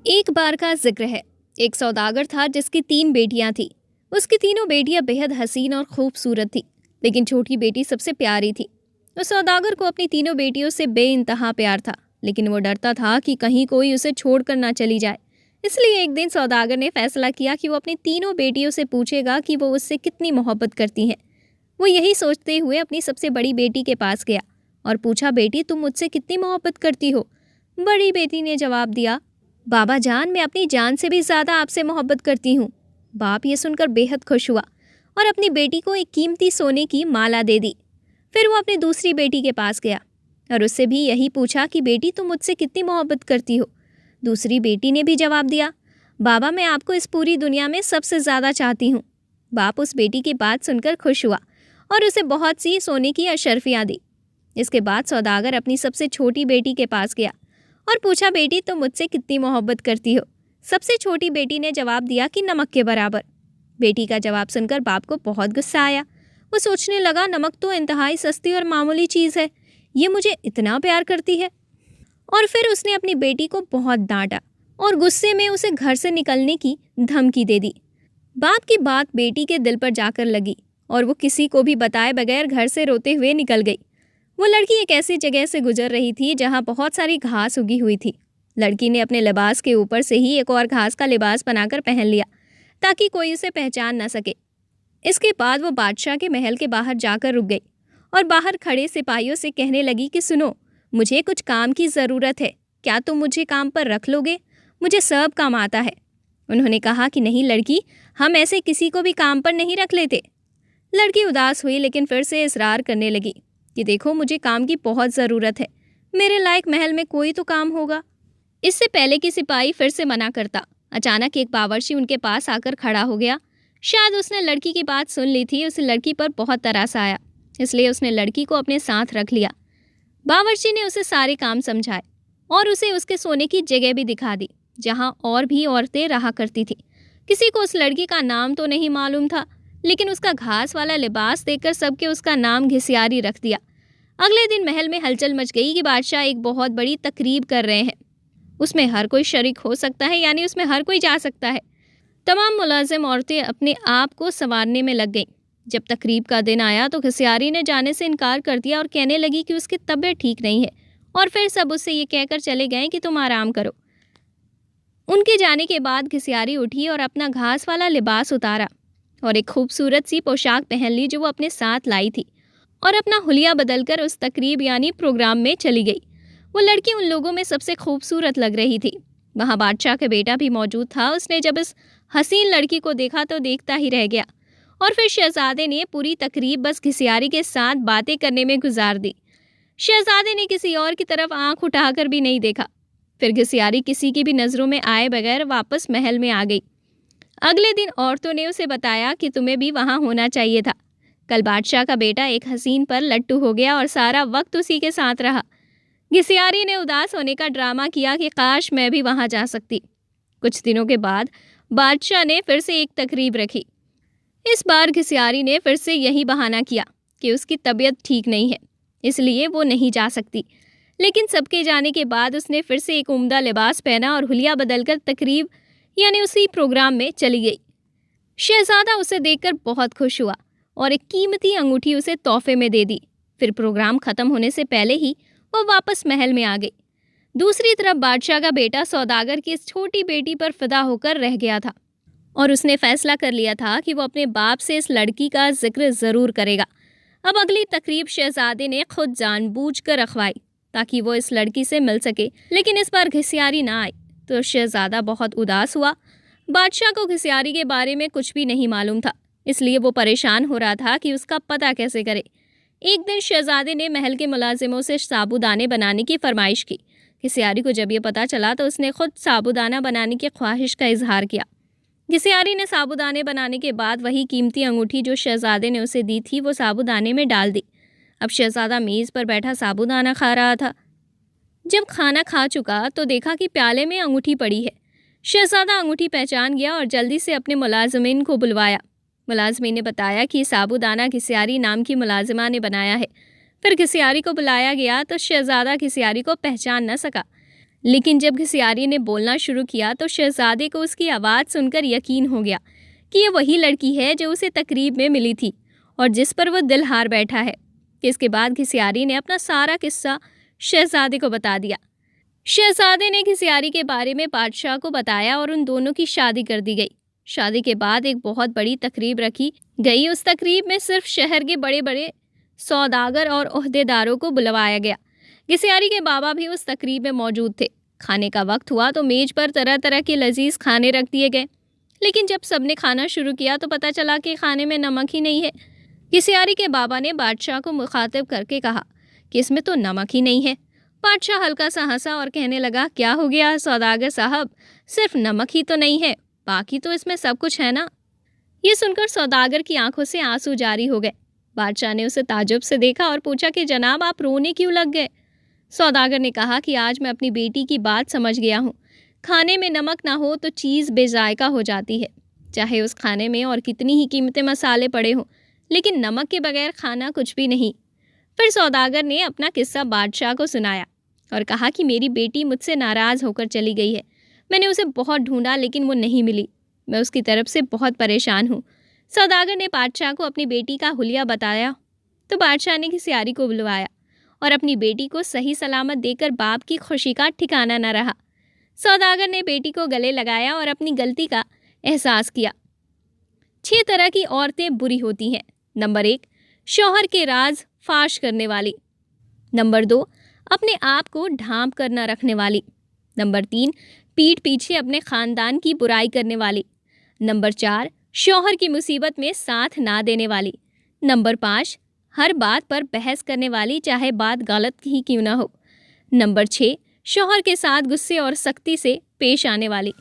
एक बार का जिक्र है। एक सौदागर था जिसकी 3 बेटियां थी। उसकी तीनों बेटियां बेहद हसीन और खूबसूरत थी, लेकिन छोटी बेटी सबसे प्यारी थी। उस सौदागर को अपनी तीनों बेटियों से बेइंतहा प्यार था, लेकिन वो डरता था कि कहीं कोई उसे छोड़कर ना चली जाए। इसलिए एक दिन सौदागर ने फैसला किया कि वो अपनी तीनों बेटियों से पूछेगा कि वो उससे कितनी मोहब्बत करती हैं। वो यही सोचते हुए अपनी सबसे बड़ी बेटी के पास गया और पूछा, बेटी तुम मुझसे कितनी मोहब्बत करती हो? बड़ी बेटी ने जवाब दिया, बाबा जान, मैं अपनी जान से भी ज्यादा आपसे मोहब्बत करती हूँ। बाप ये सुनकर बेहद खुश हुआ और अपनी बेटी को एक कीमती सोने की माला दे दी। फिर वो अपनी दूसरी बेटी के पास गया और उससे भी यही पूछा कि बेटी तुम मुझसे कितनी मोहब्बत करती हो? दूसरी बेटी ने भी जवाब दिया, बाबा मैं आपको इस पूरी दुनिया में सबसे ज्यादा चाहती हूँ। बाप उस बेटी की बात सुनकर खुश हुआ और उसे बहुत सी सोने की अशर्फियाँ दी। इसके बाद सौदागर अपनी सबसे छोटी बेटी के पास गया और पूछा, बेटी तुम मुझसे कितनी मोहब्बत करती हो? सबसे छोटी बेटी ने जवाब दिया कि नमक के बराबर। बेटी का जवाब सुनकर बाप को बहुत गुस्सा आया। वो सोचने लगा, नमक तो इंतहाई सस्ती और मामूली चीज़ है, ये मुझे इतना प्यार करती है। और फिर उसने अपनी बेटी को बहुत डांटा और गुस्से में उसे घर से निकलने की धमकी दे दी। बाप की बात बेटी के दिल पर जाकर लगी और वो किसी को भी बताए बगैर घर से रोते हुए निकल गई। वो लड़की एक ऐसी जगह से गुजर रही थी जहाँ बहुत सारी घास उगी हुई थी। लड़की ने अपने लिबास के ऊपर से ही एक और घास का लिबास बनाकर पहन लिया ताकि कोई उसे पहचान न सके। इसके बाद वो बादशाह के महल के बाहर जाकर रुक गई और बाहर खड़े सिपाहियों से कहने लगी कि सुनो, मुझे कुछ काम की ज़रूरत है, क्या तुम मुझे काम पर रख लोगे? मुझे सब काम आता है। उन्होंने कहा कि नहीं लड़की, हम ऐसे किसी को भी काम पर नहीं रख लेते। लड़की उदास हुई लेकिन फिर से इसरार करने लगी कि देखो, मुझे काम की बहुत ज़रूरत है, मेरे लायक महल में कोई तो काम होगा। इससे पहले कि सिपाही फिर से मना करता, अचानक एक बावर्ची उनके पास आकर खड़ा हो गया। शायद उसने लड़की की बात सुन ली थी। उसे लड़की पर बहुत तरस आया, इसलिए उसने लड़की को अपने साथ रख लिया। बावर्ची ने उसे सारे काम समझाए और उसे उसके सोने की जगह भी दिखा दी जहाँ और भी औरतें रहा करती थी। किसी को उस लड़की का नाम तो नहीं मालूम था, लेकिन उसका घास वाला लिबास देखकर सबके उसका नाम घिसियारी रख दिया। अगले दिन महल में हलचल मच गई कि बादशाह एक बहुत बड़ी तकरीब कर रहे हैं। उसमें हर कोई शरीक हो सकता है, यानी उसमें हर कोई जा सकता है। तमाम मुलाजिम औरतें अपने आप को संवारने में लग गईं। जब तकरीब का दिन आया तो घिसियारी ने जाने से इनकार कर दिया और कहने लगी कि उसकी तबीयत ठीक नहीं है, और फिर सब उससे ये कहकर चले गए कि तुम आराम करो। उनके जाने के बाद घिसियारी उठी और अपना घास वाला लिबास उतारा और एक खूबसूरत सी पोशाक पहन ली जो वो अपने साथ लाई थी, और अपना हुलिया बदलकर उस तकरीब यानी प्रोग्राम में चली गई। वो लड़की उन लोगों में सबसे खूबसूरत लग रही थी। वहाँ बादशाह का बेटा भी मौजूद था। उसने जब इस हसीन लड़की को देखा तो देखता ही रह गया, और फिर शहजादे ने पूरी तकरीब बस घिसियारी के साथ बातें करने में गुजार दी। शहजादे ने किसी और की तरफ आंख उठाकर भी नहीं देखा। फिर घिसियारी किसी की भी नज़रों में आए बगैर वापस महल में आ गई। अगले दिन औरतों ने उसे बताया कि तुम्हें भी वहाँ होना चाहिए था। कल बादशाह का बेटा एक हसीन पर लट्टू हो गया और सारा वक्त उसी के साथ रहा। घिसियारी ने उदास होने का ड्रामा किया कि काश मैं भी वहाँ जा सकती। कुछ दिनों के बाद बादशाह ने फिर से एक तकरीब रखी। इस बार घिसियारी ने फिर से यही बहाना किया कि उसकी तबीयत ठीक नहीं है, इसलिए वो नहीं जा सकती। लेकिन सबके जाने के बाद उसने फिर से एक उम्दा लिबास पहना और हुलिया बदलकर तकरीब यानी उसी प्रोग्राम में चली गई। शहजादा उसे देखकर बहुत खुश हुआ और एक कीमती अंगूठी उसे तोहफे में दे दी। फिर प्रोग्राम खत्म होने से पहले ही वो वापस महल में आ गई। दूसरी तरफ बादशाह का बेटा सौदागर की इस छोटी बेटी पर फिदा होकर रह गया था और उसने फैसला कर लिया था कि वो अपने बाप से इस लड़की का जिक्र ज़रूर करेगा। अब अगली तकरीब शहजादे ने खुद जानबूझकर रखवाई ताकि वो इस लड़की से मिल सके, लेकिन इस बार घिसियारी ना आई तो शहजादा बहुत उदास हुआ। बादशाह को घिसियारी के बारे में कुछ भी नहीं मालूम था, इसलिए वो परेशान हो रहा था कि उसका पता कैसे करे। एक दिन शहजादे ने महल के मुलाजिमों से साबूदाने बनाने की फरमाइश की। घिसियारी को जब ये पता चला तो उसने खुद साबूदाना बनाने की ख्वाहिश का इजहार किया। घिसियारी ने साबूदाने बनाने के बाद वही कीमती अंगूठी जो शहजादे ने उसे दी थी वो साबूदाने में डाल दी। अब शहजादा मेज़ पर बैठा साबूदाना खा रहा था। जब खाना खा चुका तो देखा कि प्याले में अंगूठी पड़ी है। शहजादा अंगूठी पहचान गया और जल्दी से अपने मुलाजिमीन को बुलवाया। मुलाजिमीन ने बताया कि साबूदाना घिसियारी नाम की मुलाजिमा ने बनाया है। फिर घिसियारी को बुलाया गया तो शहजादा घिसियारी को पहचान न सका, लेकिन जब घिसियारी ने बोलना शुरू किया तो शहजादे को उसकी आवाज़ सुनकर यकीन हो गया कि ये वही लड़की है जो उसे तकरीब में मिली थी और जिस पर वो दिल हार बैठा है। इसके बाद घिसियारी ने अपना सारा किस्सा शहजादे को बता दिया। शहजादे ने घिसियारी के बारे में बादशाह को बताया और उन दोनों की शादी कर दी गई। शादी के बाद एक बहुत बड़ी तकरीब रखी गई। उस तकरीब में सिर्फ शहर के बड़े बड़े सौदागर और ओहदेदारों को बुलवाया गया। घिसियारी के बाबा भी उस तकरीब में मौजूद थे। खाने का वक्त हुआ तो मेज पर तरह तरह के लजीज खाने रख दिए गए, लेकिन जब सबने खाना शुरू किया तो पता चला कि खाने में नमक ही नहीं है। घिसियारी के बाबा ने बादशाह को मुखातिब करके कहा कि इसमें तो नमक ही नहीं है। बादशाह हल्का सा हंसा और कहने लगा, क्या हो गया सौदागर साहब, सिर्फ नमक ही तो नहीं है, बाकी तो इसमें सब कुछ है ना। ये सुनकर सौदागर की आंखों से आंसू जारी हो गए। बादशाह ने उसे ताज्जुब से देखा और पूछा कि जनाब आप रोने क्यों लग गए। सौदागर ने कहा कि आज मैं अपनी बेटी की बात समझ गया हूँ। खाने में नमक ना हो तो चीज़ बेजायका हो जाती है, चाहे उस खाने में और कितनी ही कीमती मसाले पड़े हों, लेकिन नमक के बगैर खाना कुछ भी नहीं। फिर सौदागर ने अपना किस्सा बादशाह को सुनाया और कहा कि मेरी बेटी मुझसे नाराज़ होकर चली गई है। मैंने उसे बहुत ढूंढा लेकिन वो नहीं मिली। मैं उसकी तरफ से बहुत परेशान हूँ। सौदागर ने बादशाह को अपनी बेटी का हुलिया बताया तो बादशाह ने घिसियारी को बुलवाया और अपनी बेटी को सही सलामत देकर बाप की खुशी का ठिकाना न रहा। सौदागर ने बेटी को गले लगाया और अपनी गलती का एहसास किया। 6 तरह की औरतें बुरी होती हैं। नंबर 1, शौहर के राज फाश करने वाली। नंबर 2, अपने आप को ढांप कर न रखने वाली। नंबर 3, पीठ पीछे अपने खानदान की बुराई करने वाली। नंबर 4, शौहर की मुसीबत में साथ ना देने वाली। नंबर 5, हर बात पर बहस करने वाली, चाहे बात गलत ही क्यों ना हो। नंबर 6, शौहर के साथ गुस्से और सख्ती से पेश आने वाली।